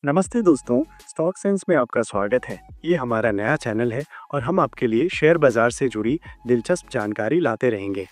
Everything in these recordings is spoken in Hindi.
नमस्ते दोस्तों, स्टॉक सेंस में आपका स्वागत है। ये हमारा नया चैनल है और हम आपके लिए शेयर बाजार से जुड़ी दिलचस्प जानकारी लाते रहेंगे।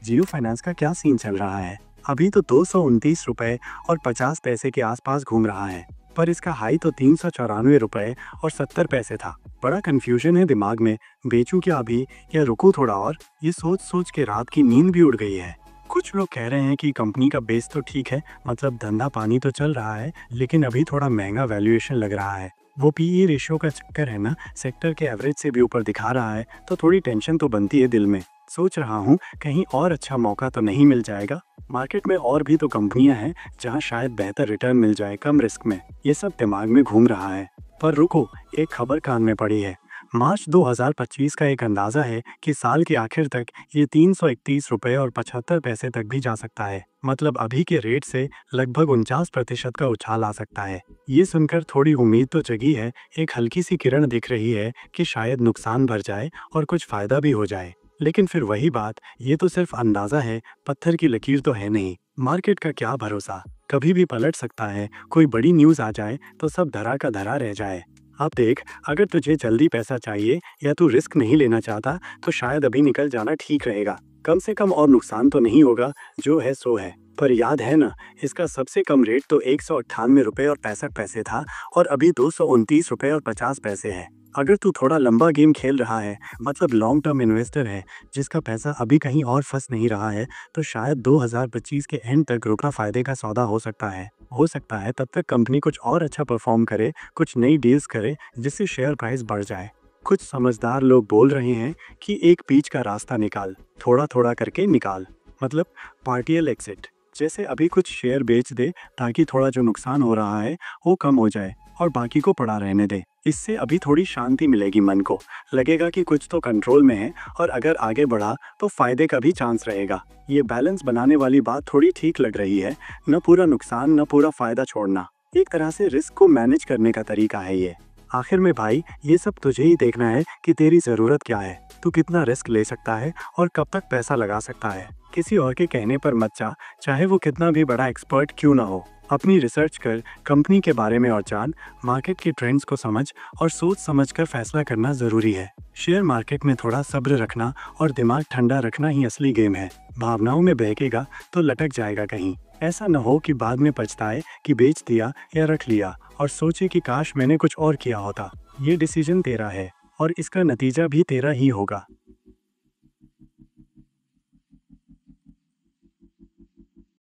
जियो फाइनेंस का क्या सीन चल रहा है? अभी तो 229 रुपए और 50 पैसे के आसपास घूम रहा है, पर इसका हाई तो 394 रुपए और 70 पैसे था। बड़ा कंफ्यूजन है दिमाग में, बेचूं क्या अभी या रुकूं थोड़ा और? ये सोच सोच के रात की नींद भी उड़ गई है। कुछ लोग कह रहे हैं कि कंपनी का बेस तो ठीक है, मतलब धंधा पानी तो चल रहा है, लेकिन अभी थोड़ा महंगा वैल्यूएशन लग रहा है। वो पीई रेशियो का चक्कर है ना, सेक्टर के एवरेज से भी ऊपर दिखा रहा है, तो थोड़ी टेंशन तो बनती है दिल में। सोच रहा हूँ कहीं और अच्छा मौका तो नहीं मिल जाएगा। मार्केट में और भी तो कंपनियां हैं जहां शायद बेहतर रिटर्न मिल जाए कम रिस्क में। ये सब दिमाग में घूम रहा है। पर रुको, एक खबर कान में पड़ी है। मार्च 2025 का एक अंदाजा है कि साल के आखिर तक ये 331 रुपए और 75 पैसे तक भी जा सकता है। मतलब अभी के रेट से लगभग 49% का उछाल आ सकता है। ये सुनकर थोड़ी उम्मीद तो जगी है। एक हल्की सी किरण दिख रही है कि शायद नुकसान भर जाए और कुछ फायदा भी हो जाए। लेकिन फिर वही बात, ये तो सिर्फ अंदाजा है, पत्थर की लकीर तो है नहीं। मार्केट का क्या भरोसा, कभी भी पलट सकता है। कोई बड़ी न्यूज़ आ जाए तो सब धरा का धरा रह जाए। अब देख, अगर तुझे जल्दी पैसा चाहिए या तू रिस्क नहीं लेना चाहता, तो शायद अभी निकल जाना ठीक रहेगा। कम से कम और नुकसान तो नहीं होगा, जो है सो है। पर याद है ना, इसका सबसे कम रेट तो 198 रुपए और 65 पैसे था और अभी 229 रुपए और 50 पैसे है। अगर तू थोड़ा लंबा गेम खेल रहा है, मतलब लॉन्ग टर्म इन्वेस्टर है, जिसका पैसा अभी कहीं और फंस नहीं रहा है, तो शायद 2025 के एंड तक रुकना फायदे का सौदा हो सकता है। तब तक कंपनी कुछ और अच्छा परफॉर्म करे, कुछ नई डील्स करे, जिससे शेयर प्राइस बढ़ जाए। कुछ समझदार लोग बोल रहे हैं कि एक बीच का रास्ता निकाल, थोड़ा थोड़ा करके निकाल, मतलब पार्टियल एक्सिट। जैसे अभी कुछ शेयर बेच दे ताकि थोड़ा जो नुकसान हो रहा है वो कम हो जाए और बाकी को पड़ा रहने दे। इससे अभी थोड़ी शांति मिलेगी मन को, लगेगा कि कुछ तो कंट्रोल में है और अगर आगे बढ़ा तो फायदे का भी चांस रहेगा। ये बैलेंस बनाने वाली बात थोड़ी ठीक लग रही है, न पूरा नुकसान न पूरा फायदा छोड़ना। एक तरह से रिस्क को मैनेज करने का तरीका है ये। आखिर में भाई, ये सब तुझे ही देखना है कि तेरी ज़रूरत क्या है, तू कितना रिस्क ले सकता है और कब तक पैसा लगा सकता है। किसी और के कहने पर मत जा, चाहे वो कितना भी बड़ा एक्सपर्ट क्यों ना हो। अपनी रिसर्च कर, कंपनी के बारे में और जान, मार्केट के ट्रेंड्स को समझ और सोच समझ कर फैसला करना ज़रूरी है। शेयर मार्केट में थोड़ा सब्र रखना और दिमाग ठंडा रखना ही असली गेम है। भावनाओं में बहकेगा तो लटक जाएगा कहीं। ऐसा न हो कि बाद में पछताए कि बेच दिया या रख लिया और सोचे कि काश मैंने कुछ और किया होता। ये डिसीजन तेरा है और इसका नतीजा भी तेरा ही होगा।